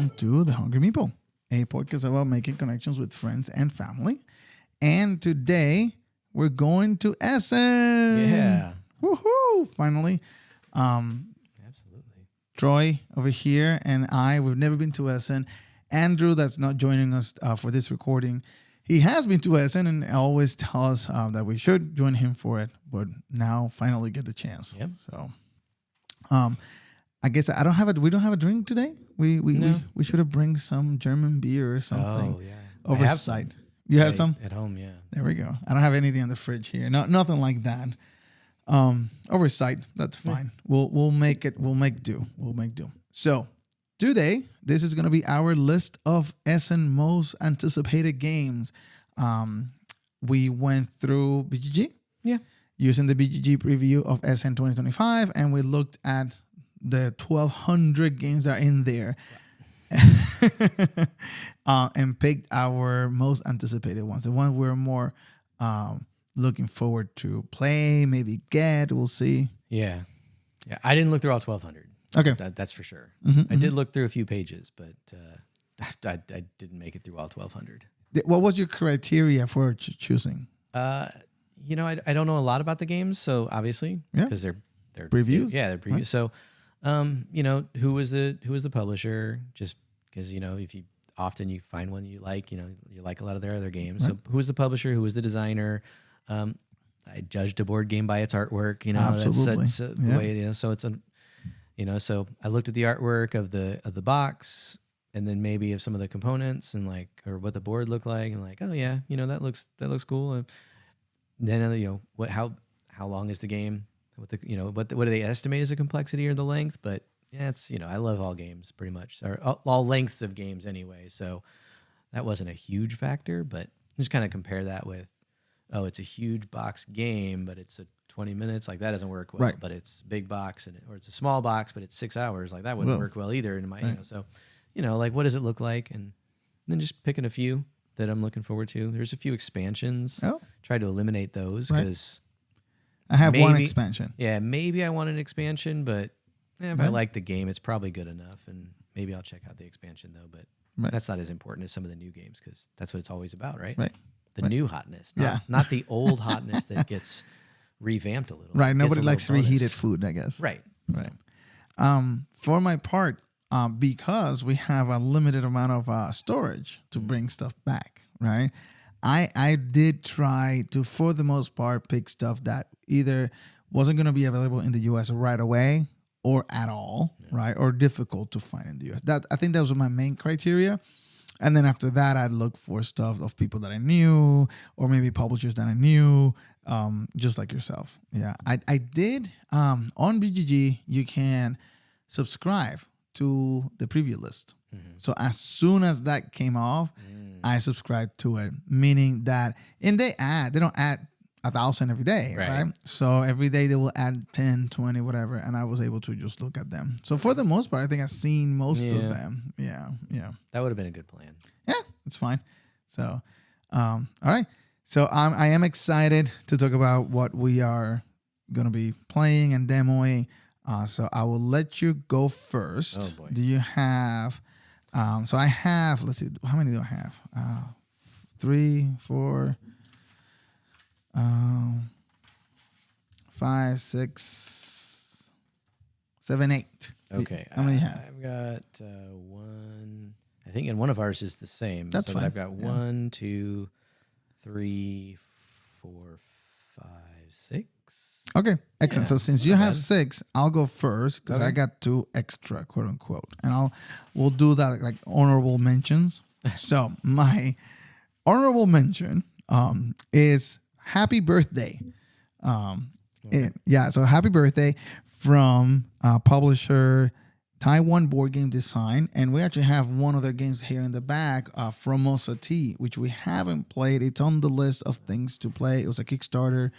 welcome to the Hungry Meeple, a podcast about making connections with friends and family. And today we're going to Essen. Yeah. Woohoo! Finally. Absolutely. Troy over here and we've never been to Essen. Andrew, that's not joining us for this recording, he has been to Essen and always tells us that we should join him for it, but now finally get the chance. Yep. So, I guess we don't have a drink today. We should have bring some German beer or something. Oh yeah. Oversight. You have some at home? Yeah. There we go. I don't have anything in the fridge here. Nothing like that. Oversight. That's fine. Yeah. We'll make it. We'll make do. So today, this is going to be our list of Essen most anticipated games. We went through BGG. Yeah. Using the BGG preview of Essen 2025, and we looked at the 1,200 games that are in there. And picked our most anticipated ones, the ones we're more looking forward to play, maybe get. We'll see. Yeah. I didn't look through all 1,200. Okay, that's for sure. Mm-hmm, I did look through a few pages, but I didn't make it through all 1,200. What was your criteria for choosing? I don't know a lot about the games, so obviously, because they're previews. Yeah, they're previews. Right. So, who was the publisher? Just because if you often you find one you like a lot of their other games. Right. So who was the publisher? Who was the designer? I judged a board game by its artwork. Absolutely. That's the way. So it's so I looked at the artwork of the box, and then maybe of some of the components and or what the board looked like, and oh yeah, that looks cool. And then how long is the game? What do they estimate as a complexity or the length? But yeah, it's I love all games pretty much, or all lengths of games anyway. So that wasn't a huge factor, but just kind of compare that with it's a huge box game, but it's a 20 minutes. That doesn't work well. Right. But it's a big box or it's a small box, but it's 6 hours. That wouldn't work well either. In my right. So what does it look like? And then just picking a few that I'm looking forward to. There's a few expansions. Oh. Try to eliminate those because I have one expansion. Yeah, maybe I want an expansion, but if I like the game, it's probably good enough. And maybe I'll check out the expansion though. But that's not as important as some of the new games because that's what it's always about, right? Right. The new hotness, not the old hotness that gets revamped a little. Right. Nobody likes reheated food, I guess. Right. Right. So. For my part, because we have a limited amount of storage to bring stuff back, right? I did try to, for the most part, pick stuff that either wasn't going to be available in the U.S. right away or at all, right? Or difficult to find in the U.S. I think that was my main criteria. And then after that, I'd look for stuff of people that I knew or maybe publishers that I knew, just like yourself. Yeah, I did. On BGG, you can subscribe to the preview list. Mm-hmm. So as soon as that came off, I subscribed to it, meaning that, and they don't add 1,000 every day, right? So every day they will add 10, 20, whatever, and I was able to just look at them. So for the most part, I think I've seen most of them. Yeah. That would have been a good plan. Yeah, it's fine. So, all right. So I am excited to talk about what we are going to be playing and demoing. So I will let you go first. Oh boy. Do you have? So I have. Let's see. How many do I have? 3, 4, 5, 6, 7, 8. Okay. How many do you have? I've got 1. I think, and one of ours is the same. That's fine. I've got 1, 2, 3, 4, 5, 6. Okay, excellent. So since you have 6, I'll go first because I got 2 extra, quote unquote, and we'll do that like honorable mentions. So my honorable mention is happy birthday. So happy birthday from publisher Taiwan Board Game Design, and we actually have one of their games here in the back, Formosa Tea, which we haven't played. It's on the list of things to play. It was a Kickstarter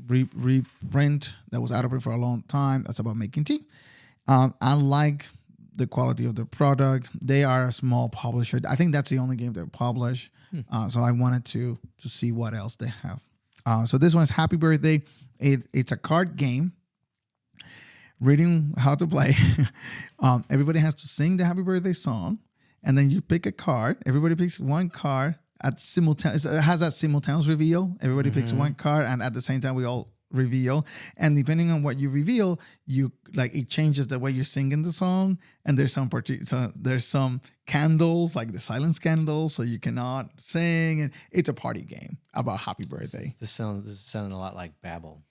reprint that was out of it for a long time. That's about making tea. I like the quality of the product. They are a small publisher. I think that's the only game they publish. So I wanted to see what else they have. So this one's Happy Birthday. It's a card game reading how to play. Everybody has to sing the happy birthday song, and then you pick a card. Everybody picks one card at simultaneous. It has that simultaneous reveal. Everybody picks one card, and at the same time, we all reveal. And depending on what you reveal, you like it changes the way you're singing the song. And there's some candles, like the silence candles, so you cannot sing. And it's a party game about happy birthday. This sounding a lot like Babel.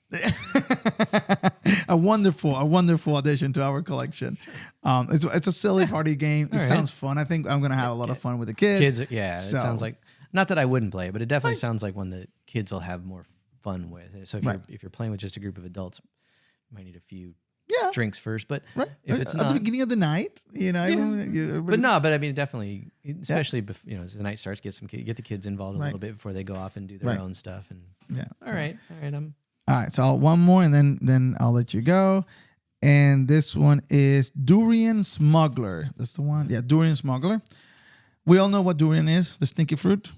a wonderful addition to our collection. It's a silly party game. It sounds fun. I think I'm gonna have a lot of fun with the kids. It sounds like, not that I wouldn't play it, but it definitely sounds like one that kids will have more fun with. So if you're playing with just a group of adults, you might need a few drinks first. But if it's at the beginning of the night, but I mean, definitely, especially as the night starts, get the kids involved a little bit before they go off and do their own stuff. And all right. All right, so one more, and then I'll let you go. And this one is Durian Smuggler. That's the one. Yeah, Durian Smuggler. We all know what durian is, the stinky fruit.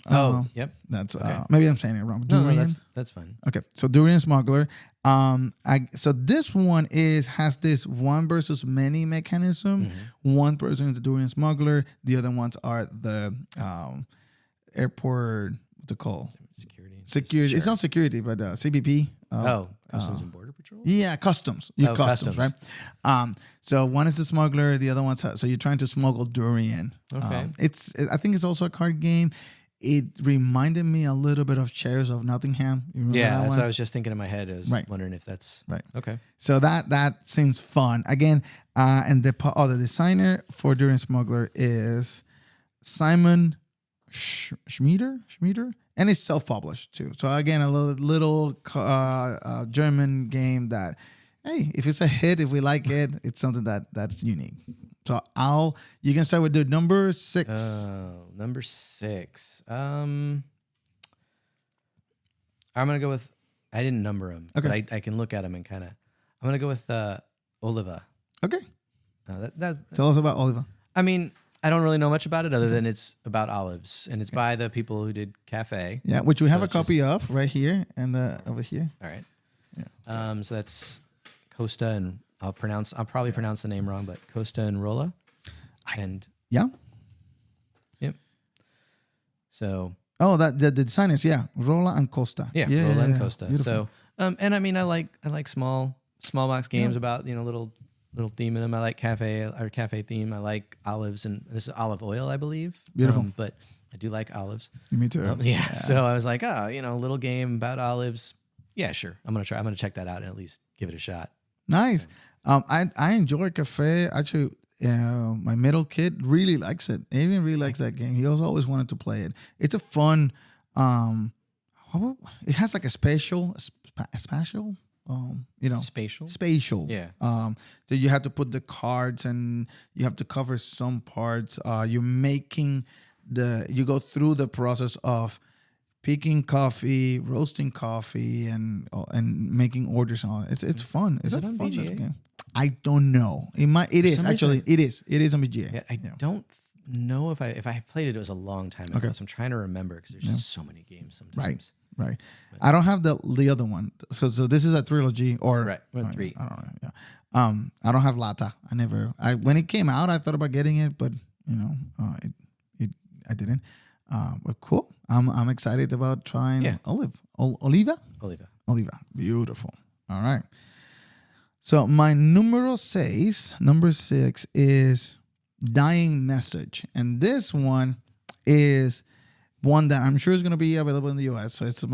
Yep. That's maybe I'm saying it wrong. Durian. No, that's fine. Okay, so Durian Smuggler. So this one has this one versus many mechanism. Mm-hmm. One person is the Durian Smuggler. The other ones are the airport. What's it called? Security. Sure. It's not security, but CBP. Customs and Border Patrol. Yeah, customs. Customs, right? So one is the smuggler. The other one's so you're trying to smuggle durian. Okay. I think it's also a card game. It reminded me a little bit of Chairs of Nottingham. You remember that That's one? what I was just thinking in my head. I was wondering if that's right. Okay. So that seems fun. Again, and the designer for Durian Smuggler is Simon Schmieder, and it's self-published too. So again, a little German game that, hey, if it's a hit, if we like it, it's something that's unique. So you can start with the number 6. Number 6. I'm gonna go with. I didn't number them, but I can look at them and kind of. I'm gonna go with Oliva. Okay. Tell us about Oliva. I mean, I don't really know much about it other than it's about olives, and it's by the people who did Cafe. Yeah, which we have a copy of right here and over here. All right. Yeah. So that's Costa, and I'll probably pronounce the name wrong, but Costa and Rolla. And yep. So. Oh, the designers, Rolla and Costa. Yeah, Rolla and Costa. Beautiful. So, and I mean, I like small box games about little theme in them. I like cafe theme. I like olives, and this is olive oil, I believe. Beautiful. But I do like olives. Me too. Yeah. So I was like, little game about olives. Yeah, sure. I'm gonna try. I'm gonna check that out and at least give it a shot. Nice. I enjoy Cafe. Actually, my middle kid really likes it. Adrian really likes that game. He always wanted to play it. It's a fun. It has like a spatial. Spatial. Spatial. Yeah. So you have to put the cards and you have to cover some parts. You go through the process of picking coffee, roasting coffee, and making orders and all that. It's fun. It's a fun little game. I don't know. It is actually. It is on BGA. Yeah, I don't know if I played it. It was a long time ago. Okay. So I'm trying to remember because there's just so many games sometimes. Right. I don't have the other one. So this is a trilogy or 3. I don't know. Yeah. I don't have Lata. When it came out, I thought about getting it, but I didn't. But cool. I'm excited about trying Oliva. Beautiful. All right. So my number 6 is Dying Message, and this one is one that I'm sure is going to be available in the US. So it's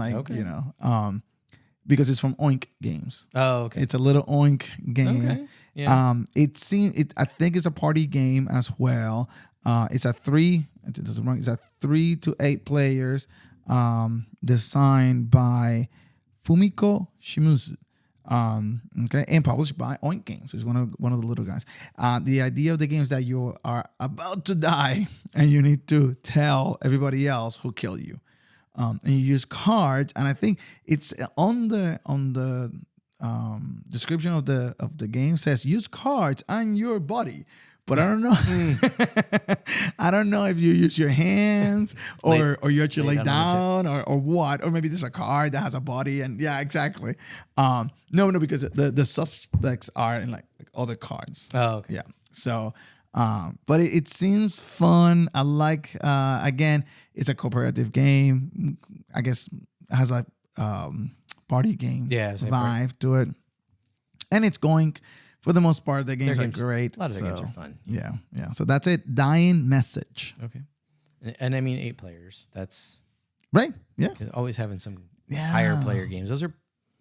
because it's from Oink Games. Oh, okay. It's a little Oink game. Okay. Yeah. I think it's a party game as well. It's a 3 to 8 players. Designed by Fumiko Shimizu. And published by Oink Games. It's one of the little guys. The idea of the game is that you are about to die and you need to tell everybody else who killed you. And you use cards, and I think it's on the description of the game says use cards on your body. but I don't know. I don't know if you use your hands or you actually lay down or what, or maybe there's a card that has a body and yeah, exactly. No, because the suspects are in like other cards. Oh, okay. Yeah. So, but it seems fun. I like, again, it's a cooperative game. I guess it has a party game vibe to it. And it's going, for the most part, the games are great. A lot of the games are fun. Yeah. So that's it. Dying Message. Okay. And I mean, 8 players. That's right. Yeah. Always having some higher player games. Those are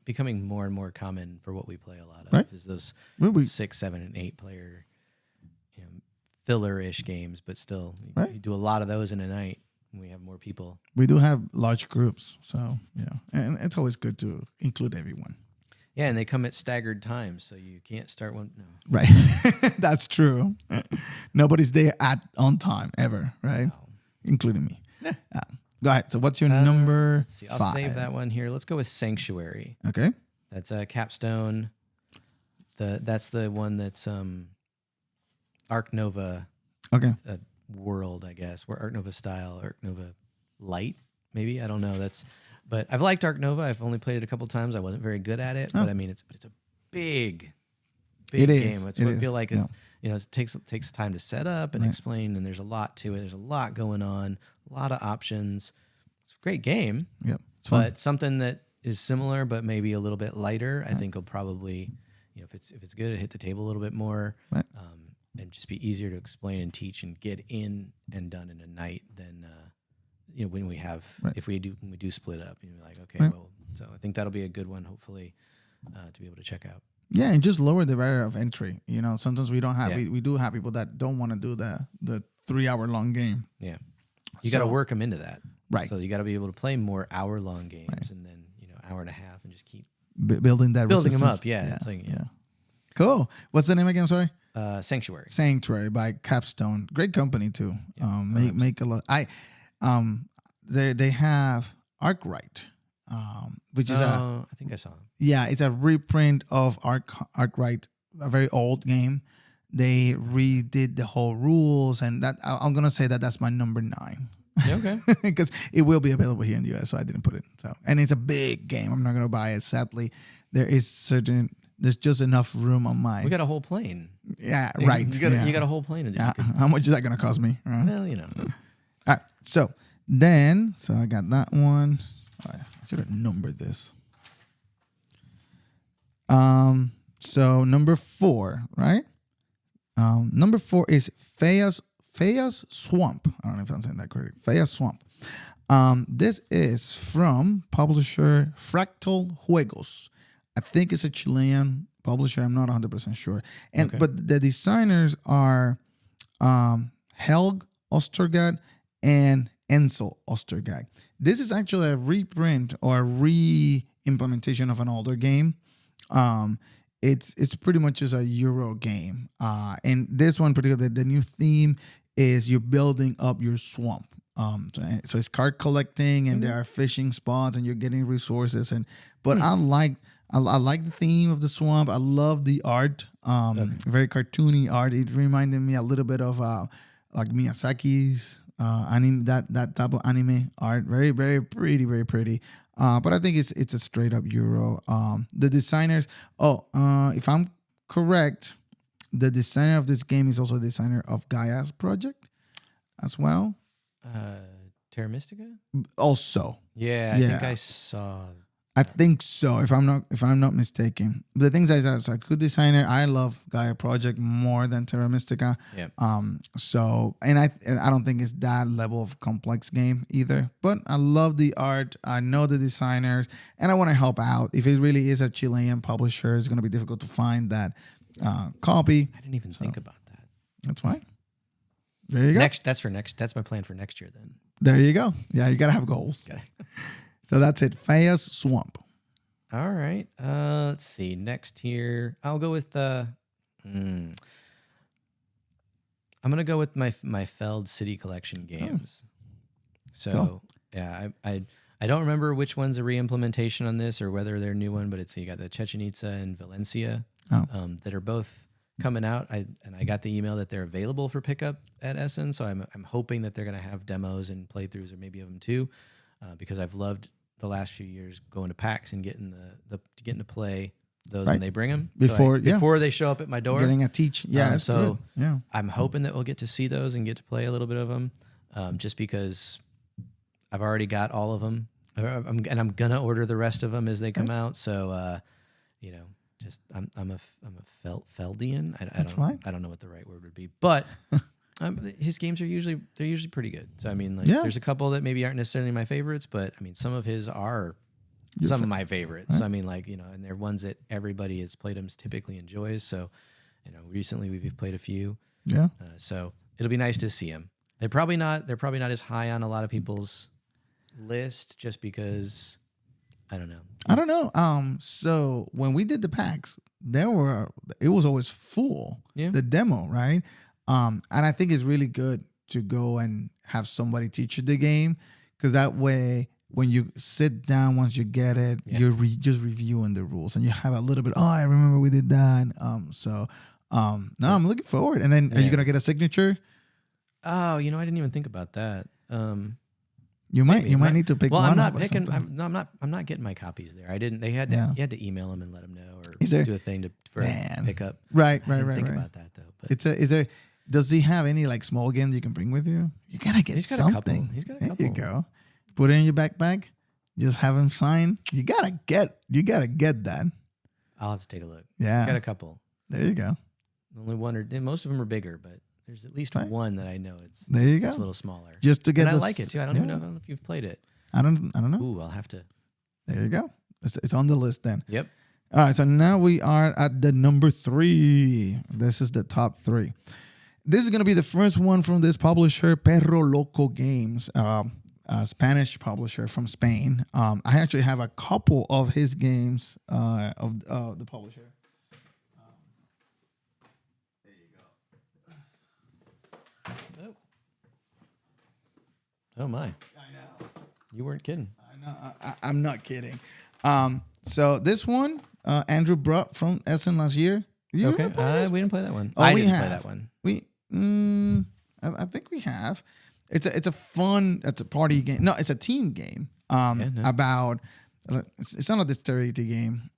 becoming more and more common for what we play a lot of. Right. Is those 6, 7, and 8 player, filler-ish games, but still, you do a lot of those in a night. We have more people. We do have large groups, so yeah, and it's always good to include everyone. Yeah, and they come at staggered times, so you can't start one. No. Right, that's true. Nobody's there on time ever, right? Wow. Including me. Go ahead. So, what's your number 5? I'll save that one here. Let's go with Sanctuary. Okay, that's a capstone. That's the one that's Arc Nova. Okay. World, I guess. We're Arc Nova style, Arc Nova light, maybe. I don't know. But I've liked Arc Nova. I've only played it a couple times. I wasn't very good at it, but I mean, it's a big game. It's what I feel like. It's, it takes time to set up and explain, and there's a lot to it. There's a lot going on, a lot of options. It's a great game. Yep. But something that is similar, but maybe a little bit lighter, I think will probably, if it's good, it hit the table a little bit more. Right. And just be easier to explain and teach and get in and done in a night than when we have when we do split up. You're like, okay, well, so I think that'll be a good one, hopefully, to be able to check out. Yeah, and just lower the barrier of entry. Sometimes we don't have we do have people that don't want to do the 3-hour long game. Yeah, you got to work them into that. Right. So you got to be able to play more hour-long games and then hour and a half and just keep building them up. Yeah, it's like cool. What's the name again? Sorry. Sanctuary by Capstone. Great company too. Yeah, make a lot. They have Arkwright, which is I think I saw them. Yeah, it's a reprint of Arkwright, a very old game. They redid the whole rules, and that I'm gonna say that's my number 9. Okay. Because it will be available here in the US, so I didn't put it. So, and it's a big game. I'm not gonna buy it. Sadly, there's just enough room on mine. We got a whole plane. Yeah, right. You got a whole plane. Yeah. How much is that going to cost me? Well, All right. So I got that one. I should have numbered this. So number 4, right? Number 4 is Fea's Swamp. I don't know if I'm saying that correctly. Fea's Swamp. This is from publisher Fractal Juegos. I think it's a Chilean publisher. I'm not 100% sure. But the designers are Helg Ostergaard and Ensel Ostergaard. This is actually a reprint or a re-implementation of an older game. It's pretty much just a Euro game. And this one particularly, the new theme is you're building up your swamp. So it's card collecting and there are fishing spots and you're getting resources. But I like the theme of the swamp. I love the art. Very cartoony art. It reminded me a little bit of like Miyazaki's anime, that type of anime art. Very, very pretty, very pretty. But I think it's a straight up Euro. The designers. If I'm correct, the designer of this game is also the designer of Gaia's project as well. Terra Mystica. Also. Yeah, I think I saw. I think so, if I'm not mistaken. But the things is, as a good designer, I love Gaia Project more than Terra Mystica. Yeah. So, and I don't think it's that level of complex game either. But I love the art. I know the designers, and I want to help out. If it really is a Chilean publisher, it's going to be difficult to find that copy. I didn't even think about that. That's fine. There you go. That's my plan for next year. Then. There you go. Yeah, you got to have goals. So that's it. Fea's Swamp. All right. Let's see. Next here, I'll go with the. I'm gonna go with my Feld City Collection games. So cool. Yeah, I don't remember which one's a re-implementation on this or whether they're a new one, but you got the Chechen Itza and Valencia that are both coming out. I got the email that they're available for pickup at Essen, so I'm hoping that they're going to have demos and playthroughs, or maybe of them too, because I've loved the last few years going to PAX and getting to play those when they bring them before they show up at my door. Getting a teach, so good. Yeah, I'm hoping that we'll get to see those and get to play a little bit of them, just because I've already got all of them, and I'm gonna order the rest of them as they come out. So, just I'm a Feldian. I don't know what the right word would be, but his games are usually pretty good. So I mean, there's a couple that maybe aren't necessarily my favorites, but I mean, some of his are some of my favorites. Right. I mean, and they're ones that everybody has played them typically enjoys. So, recently we've played a few. Yeah. So it'll be nice to see them. They're probably not as high on a lot of people's list, just because I don't know. So when we did the PAX, it was always full. Yeah. The demo, right? And I think it's really good to go and have somebody teach you the game, because that way, when you sit down, once you get it, you're just reviewing the rules, and you have a little bit. Oh, I remember we did that. I'm looking forward. And then, are you gonna get a signature? Oh, I didn't even think about that. You might need to pick one. Well, I'm not picking. I'm not getting my copies there. I didn't. You had to email them and let them know, or do a thing for pick up. Right. Think about that though. But does he have any like small games you can bring with you? You gotta get something. He's got a couple. There you go. Put it in your backpack. Just have him sign. You gotta get that. I'll have to take a look. Yeah, I got a couple. There you go. Only one, most of them are bigger, but there's at least one that I know it's. There you go. It's a little smaller. Just to get. And I like it too. I don't even know if you've played it. I don't know. Ooh, I'll have to. There you go. It's on the list then. Yep. All right. So now we are at the number 3. This is the top 3. This is gonna be the first one from this publisher, Perro Loko Games. A Spanish publisher from Spain. I actually have a couple of his games of the publisher. There you go. Oh my! I know. You weren't kidding. I know. I'm not kidding. So this one, Andrew brought from Essen last year. Okay. We didn't play that one. Oh, I didn't play that one. I think we have. It's a party game. No, it's a team game. About it's not a dexterity game.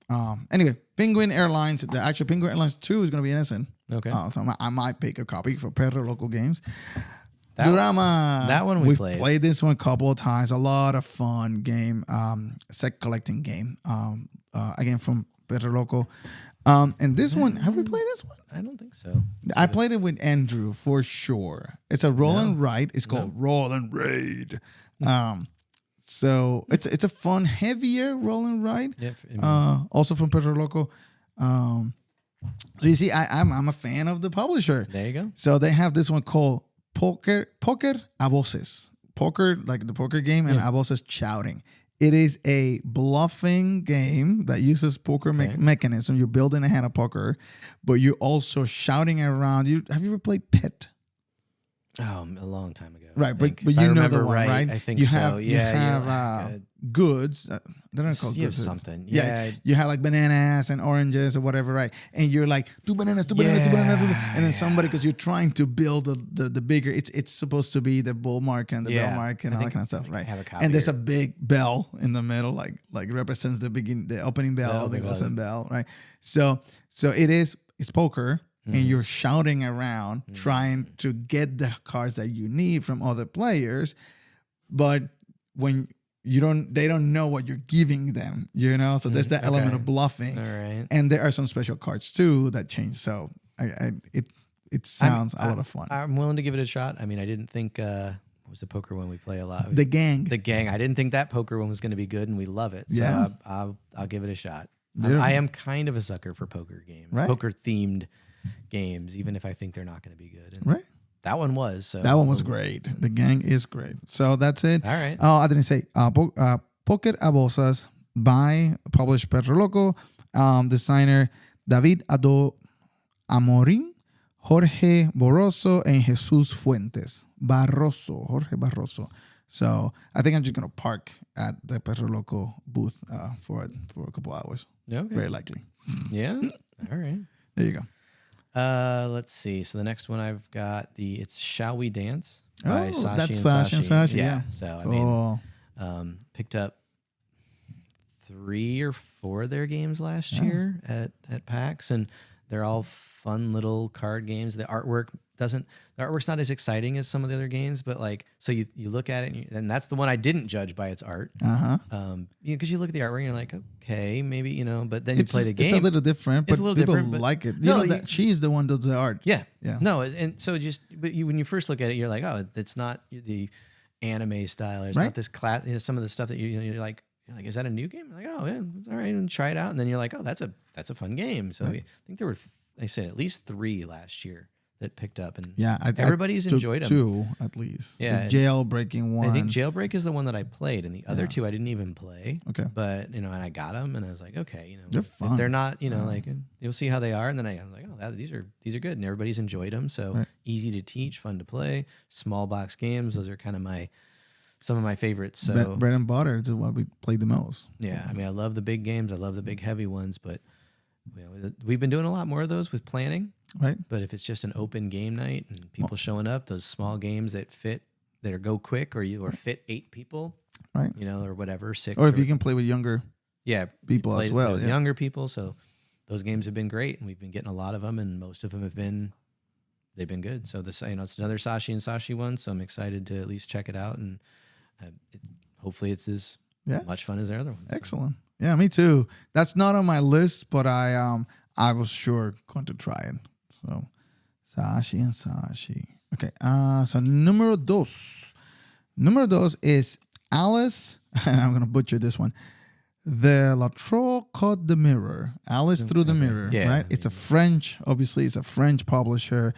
Anyway, Penguin Airlines. The actual Penguin Airlines 2 is going to be in Essen. Okay. So I might pick a copy for Perro Local Games. That one we've played this one a couple of times. A lot of fun game. Set collecting game. Again from Perro Local. And this one, have we played this one? I don't think so. I played it with Andrew for sure. It's a roll and ride. It's called Roll and Raid. So it's a fun, heavier roll and ride. Yeah, also from Perro Loco. So you see, I'm a fan of the publisher. There you go. So they have this one called Póker a Voces. Poker, like the poker game, and a Voces shouting. It is a bluffing game that uses poker mechanism. You're building a hand of poker, but you're also shouting around. Have you ever played Pit? Oh, a long time ago. Right, but you know the one, right? I think so. You have goods. They're not called goods. Something. Yeah. You have like bananas and oranges or whatever, right? And you're like, two bananas. And then somebody, because you're trying to build the bigger, it's supposed to be the bull mark and the bell mark and all that kind of stuff, right? And there's a big bell in the middle, like represents the opening bell, the closing bell, right? So it's poker. And you're shouting around trying to get the cards that you need from other players, but when they don't know what you're giving them, So there's that element of bluffing. All right. And there are some special cards too that change. So it sounds a lot of fun. I'm willing to give it a shot. I mean, I didn't think what was the poker one we play a lot? The Gang. I didn't think that poker one was going to be good, and we love it. So yeah. I'll give it a shot. Yeah. I am kind of a sucker for poker games, right. Poker themed games, even if I think they're not going to be good. And right. That one was. So that one was great. The Gang is great. So that's it. All right. I didn't say Póker a Voces by published Perro Loco, designer David Amorim, Jorge Barroso, and Jesus Fuentes. Jorge Barroso. So I think I'm just gonna park at the Perro Loco booth for a couple hours. Okay. Very likely. Yeah. All right. There you go. Let's see. So the next one I've got it's Shall We Dance by Saashi that's and Saashi and Saashi. Yeah. So I Cool. mean, picked up 3 or 4 of their games last year at PAX, and they're all fun little card games. The artwork's not as exciting as some of the other games, but like, so you look at it and that's the one I didn't judge by its art. Because you look at the artwork and you're like, okay, maybe, but then you play the game. It's a little different, but people but like it. That she's the one that does the art. Yeah. No, and so when you first look at it, you're like, oh, it's not the anime style. It's not this class. Some of the stuff that you're like, is that a new game? Like, oh yeah, it's all right, and try it out. And then you're like, oh, that's a fun game. So I think there were, I said, at least 3 last year that picked up, and everybody's enjoyed them. 2 at least. Yeah, the jailbreaking one. I think Jailbreak is the one that I played, and the other 2 I didn't even play. Okay, but and I got them, and I was like, okay, they're fun. If they're not, like you'll see how they are, and then I was like, oh, these are good, and everybody's enjoyed them. So easy to teach, fun to play, small box games. Those are kind of some of my favorites. So bread and butter is what we played the most. Yeah, I mean, I love the big games. I love the big heavy ones, but we've been doing a lot more of those with planning. Right. But if it's just an open game night and people showing up, those small games that go quick or fit 8 people, right? Or whatever, 6. Or if you can play with younger people as well. Younger people. So those games have been great, and we've been getting a lot of them, and most of them they've been good. So it's another Saashi and Saashi one. So I'm excited to at least check it out, and hopefully it's as much fun as the other ones. Excellent. Yeah, me too. That's not on my list, but I was sure going to try it. So Saashi and Saashi. Okay. So numero dos. Numero dos is Alice, and I'm gonna butcher this one. The La Troll Caught the Mirror. Alice Through the Mirror. Yeah, right? It's a French, obviously, it's a French publisher.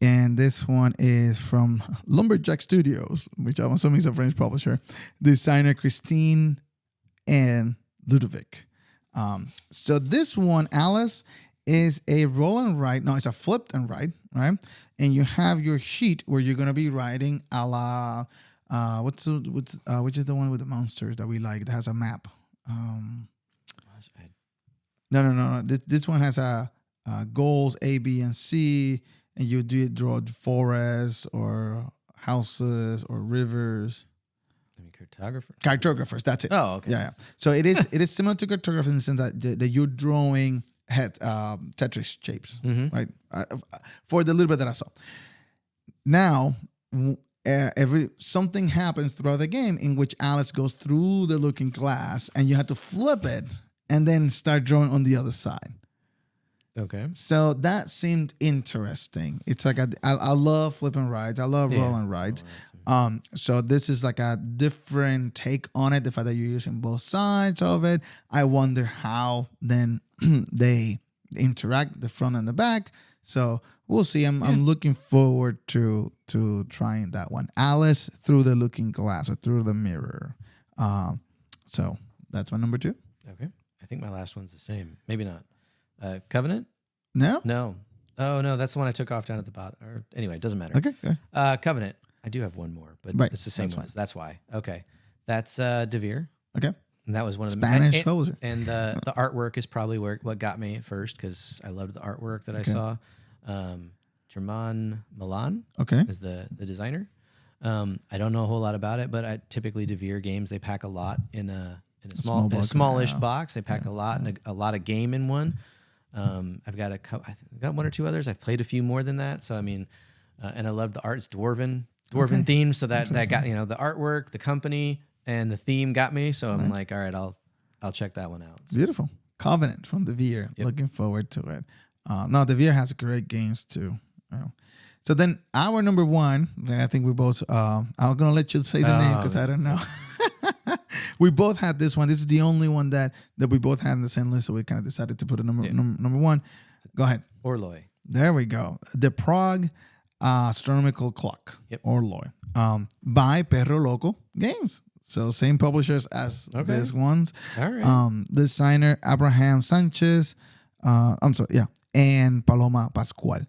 And this one is from Lumberjacks Studios, which I'm assuming is a French publisher. Designer Christine and Ludovic. So this one, Alice, is a roll and write. No, it's a flipped and write, right? And you have your sheet where you're gonna be writing a la which is the one with the monsters that we like that has a map. No. This one has a goals A, B, and C, and you draw forests or houses or rivers. I mean, cartographers. Cartographers, that's it. Oh, okay. Yeah. So it is similar to cartographers in the sense that you're drawing Tetris shapes, right? For the little bit that I saw. Now, something happens throughout the game in which Alice goes through the looking glass, and you have to flip it and then start drawing on the other side. Okay. So that seemed interesting. It's like I love flipping rides. I love rolling rides. So this is like a different take on it. The fact that you're using both sides of it. I wonder how then they interact, the front and the back. So we'll see. I'm looking forward to trying that one. Alice Through the Looking Glass, or Through the Mirror. So that's my number 2. Okay. I think my last one's the same. Maybe not. Covenant? No. Oh no, that's the one I took off down at the bottom. Or anyway, it doesn't matter. Okay. Covenant. I do have one more, but it's the same one. That's why. Okay. That's Devir. Okay. And that was one of the Spanish poser. And the artwork is probably what got me at first, because I loved the artwork that I saw. German Milan is the designer. I don't know a whole lot about it, but typically Devir games, they pack a lot in a smallish box. They pack a lot and a lot of game in one. I've got I've got 1 or 2 others. I've played a few more than that. So I mean, and I love the art. It's dwarven theme. So that got the artwork, the company, and the theme got me. So I'm like, all right, I'll check that one out. So. Beautiful. Covenant from Devir. Yep. Looking forward to it. No, Devir has great games too. So then our number 1, I think we both. I'm gonna let you say the name because I don't know. We both had this one. This is the only one that we both had in the same list, so we kind of decided to put a number 1. Go ahead. Orloj. There we go. The Prague Astronomical Clock. Yep. Orloj. By Perro Loko Games. So same publishers as these ones. All right. Designer Abraham Sanchez. And Paloma Pascual.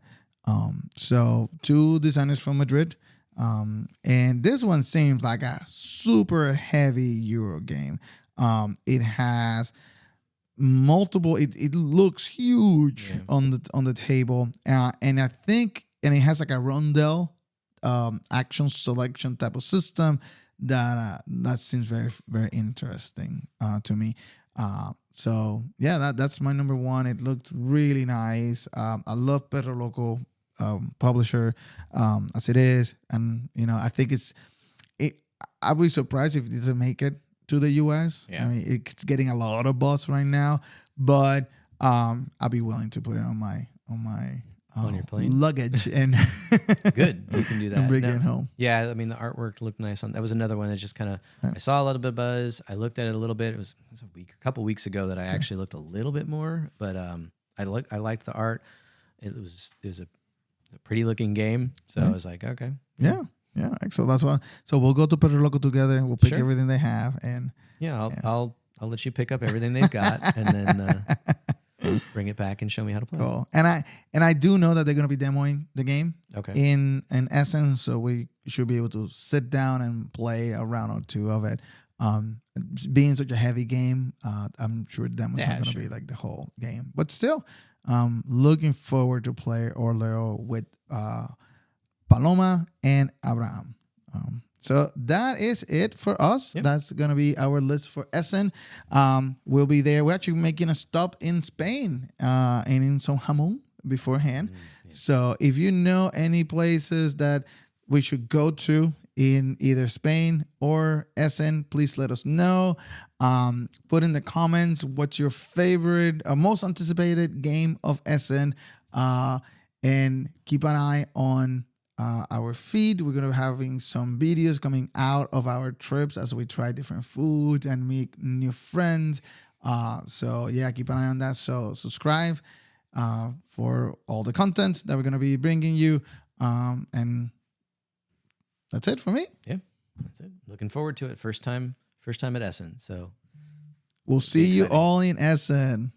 So 2 designers from Madrid. And this one seems like a super heavy Euro game. It has multiple. It looks huge on the table, and I think it has like a rondel action selection type of system that seems very very interesting to me. So yeah, that's my number one. It looked really nice. I love Perro Loko publisher as it is, and I think I'd be surprised if it doesn't make it to the US. I mean, it's getting a lot of buzz right now, but I'll be willing to put it on your plane luggage and good. You can do that and bring it home. Yeah, I mean the artwork looked nice on. That was another one that just kind of I saw a little bit of buzz. I looked at it a little bit. It was a couple weeks ago that I actually looked a little bit more, but I liked the art. It was a pretty looking game, so I was like, okay, yeah, excellent. That's one. So we'll go to Perro Loko together. We'll pick everything they have, and I'll let you pick up everything they've got, and then bring it back and show me how to play. Cool. And I do know that they're going to be demoing the game. In Essen, so we should be able to sit down and play a round or two of it. Being such a heavy game, I'm sure demos not going to be like the whole game, but still, looking forward to play Orloj with Paloma and Abraham. So that is it for us. That's going to be our list for Essen. We'll be there. We're actually making a stop in Spain and in some jamón beforehand. So if you know any places that we should go to in either Spain or Essen, please let us know. Put in the comments what's your favorite, most anticipated game of Essen, and keep an eye on our feed. We're going to be having some videos coming out of our trips as we try different foods and make new friends. So yeah, keep an eye on that. So subscribe for all the content that we're going to be bringing you. And that's it for me. Yeah, that's it. Looking forward to it. First time at Essen. So we'll see you all in Essen.